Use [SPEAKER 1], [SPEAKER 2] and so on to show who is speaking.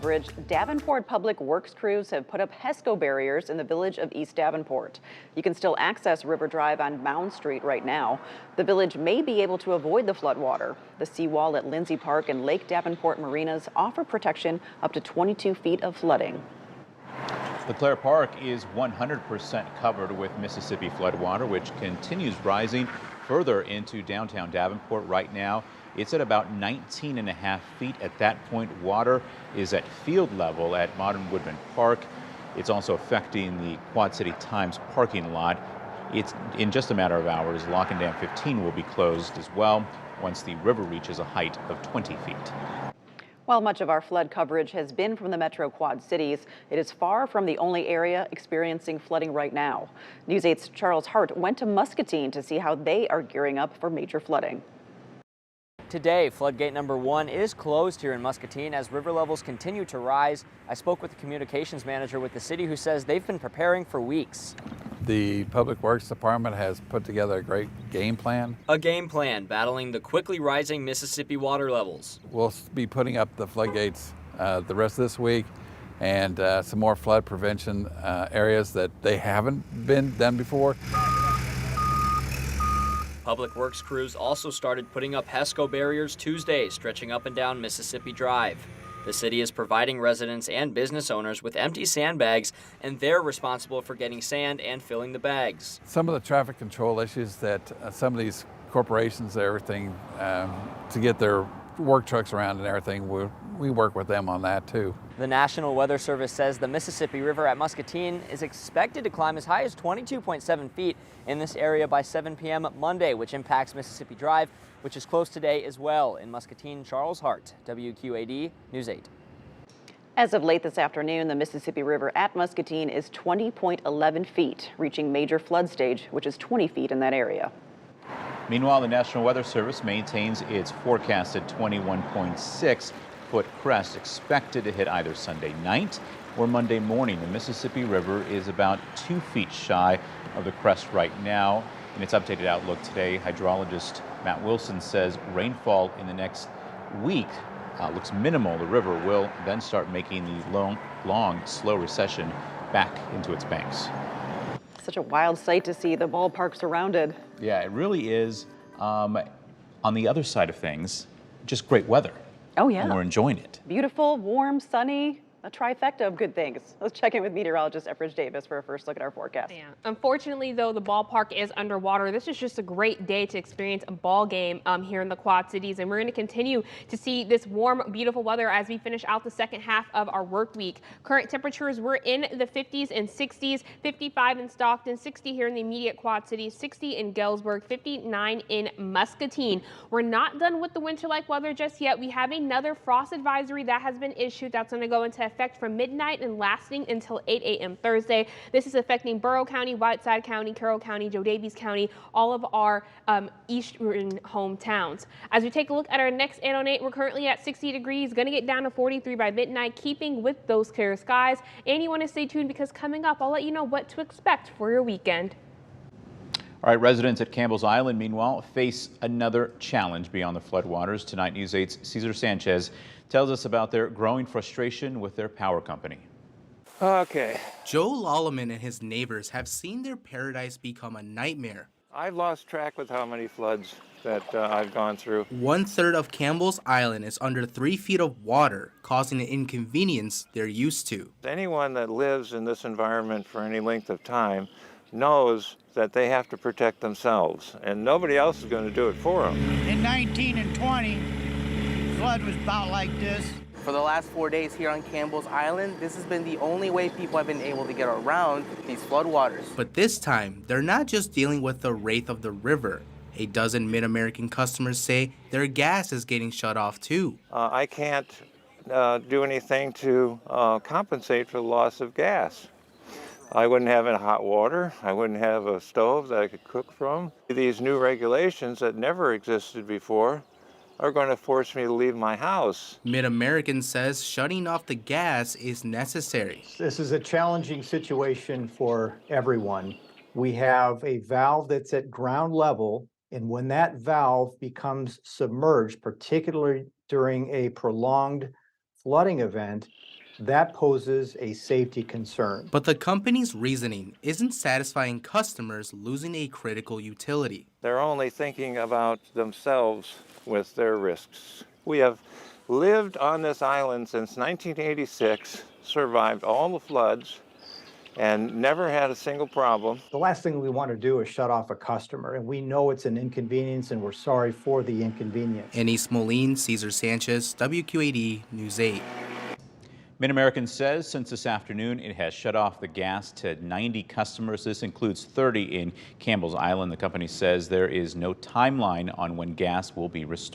[SPEAKER 1] Bridge, Davenport Public Works crews have put up HESCO barriers in the village of East Davenport. You can still access River Drive on Mound Street right now. The village may be able to avoid the floodwater. The seawall at LeClaire Park and Lake Davenport marinas offer protection up to 22 feet of flooding.
[SPEAKER 2] LeClaire Park is 100% covered with Mississippi floodwater, which continues rising further into downtown Davenport right now. It's at about 19.5 feet. At that point, water is at field level at Modern Woodman Park. It's also affecting the Quad City Times parking lot. It's in just a matter of hours. Lock and Dam 15 will be closed as well once the river reaches a height of 20 feet.
[SPEAKER 1] While much of our flood coverage has been from the Metro Quad Cities, it is far from the only area experiencing flooding right now. News 8's Charles Hart went to Muscatine to see how they are gearing up for major flooding.
[SPEAKER 3] Today, floodgate number 1 is closed here in Muscatine as river levels continue to rise. I spoke with the communications manager with the city who says they've been preparing for weeks.
[SPEAKER 4] The Public Works Department has put together a great game plan.
[SPEAKER 3] A game plan battling the quickly rising Mississippi water levels.
[SPEAKER 4] We'll be putting up the floodgates the rest of this week and some more flood prevention areas that they haven't been done before.
[SPEAKER 3] Public Works crews also started putting up HESCO barriers Tuesday, stretching up and down Mississippi Drive. The city is providing residents and business owners with empty sandbags, and they're responsible for getting sand and filling the bags.
[SPEAKER 4] Some of the traffic control issues that some of these corporations and everything to get their work trucks around and everything, we work with them on that too.
[SPEAKER 3] The National Weather Service says the Mississippi River at Muscatine is expected to climb as high as 22.7 feet in this area by 7 p.m. Monday, which impacts Mississippi Drive, which is closed today as well. In Muscatine, Charles Hart, WQAD News 8.
[SPEAKER 1] As of late this afternoon, the Mississippi River at Muscatine is 20.11 feet, reaching major flood stage, which is 20 feet in that area.
[SPEAKER 2] Meanwhile, the National Weather Service maintains its forecasted 21.6-foot crest expected to hit either Sunday night or Monday morning. The Mississippi River is about 2 feet shy of the crest right now. In its updated outlook today, hydrologist Matt Wilson says rainfall in the next week looks minimal. The river will then start making the long, slow recession back into its banks.
[SPEAKER 1] Such a wild sight to see the ballpark surrounded.
[SPEAKER 2] Yeah, it really is. On the other side of things, just great weather.
[SPEAKER 1] Oh, yeah.
[SPEAKER 2] And we're enjoying it.
[SPEAKER 1] Beautiful, warm, sunny, a trifecta of good things. Let's check in with meteorologist Efridge Davis for a first look at our forecast.
[SPEAKER 5] Yeah. Unfortunately, though, the ballpark is underwater. This is just a great day to experience a ball game here in the Quad Cities, and we're going to continue to see this warm, beautiful weather as we finish out the second half of our work week. Current temperatures, we're in the 50s and 60s, 55 in Stockton, 60 here in the immediate Quad Cities, 60 in Galesburg, 59 in Muscatine. We're not done with the winter-like weather just yet. We have another frost advisory that has been issued that's going to go into effect from midnight and lasting until 8 a.m. Thursday. This is affecting Borough County, Whiteside County, Carroll County, Joe Daviess County, all of our eastern hometowns. As we take a look at our next 8 on 8, we're currently at 60 degrees, going to get down to 43 by midnight, keeping with those clear skies. And you want to stay tuned because coming up, I'll let you know what to expect for your weekend.
[SPEAKER 2] All right, residents at Campbell's Island, meanwhile, face another challenge beyond the floodwaters. Tonight, News 8's Cesar Sanchez tells us about their growing frustration with their power company.
[SPEAKER 6] Okay.
[SPEAKER 7] Joe Lolleman and his neighbors have seen their paradise become a nightmare.
[SPEAKER 6] I've lost track with how many floods that I've gone through.
[SPEAKER 7] 1/3 of Campbell's Island is under 3 feet of water, causing an inconvenience they're used to.
[SPEAKER 6] Anyone that lives in this environment for any length of time knows that they have to protect themselves, and nobody else is going to do it for them.
[SPEAKER 8] In 19 and 20, flood was about like this.
[SPEAKER 9] For the last 4 days here on Campbell's Island, this has been the only way people have been able to get around these floodwaters.
[SPEAKER 7] But this time, they're not just dealing with the wrath of the river. A dozen Mid-American customers say their gas is getting shut off too.
[SPEAKER 6] I can't do anything to compensate for the loss of gas. I wouldn't have any hot water. I wouldn't have a stove that I could cook from. These new regulations that never existed before are going to force me to leave my house.
[SPEAKER 7] Mid-American says shutting off the gas is necessary.
[SPEAKER 10] This is a challenging situation for everyone. We have a valve that's at ground level, and when that valve becomes submerged, particularly during a prolonged flooding event, that poses a safety concern.
[SPEAKER 7] But the company's reasoning isn't satisfying customers losing a critical utility.
[SPEAKER 6] They're only thinking about themselves with their risks. We have lived on this island since 1986, survived all the floods, and never had a single problem.
[SPEAKER 10] The last thing we want to do is shut off a customer, and we know it's an inconvenience, and we're sorry for the inconvenience.
[SPEAKER 7] In East Moline, Cesar Sanchez, WQAD News 8.
[SPEAKER 2] Mid-American says since this afternoon it has shut off the gas to 90 customers. This includes 30 in Campbell's Island. The company says there is no timeline on when gas will be restored.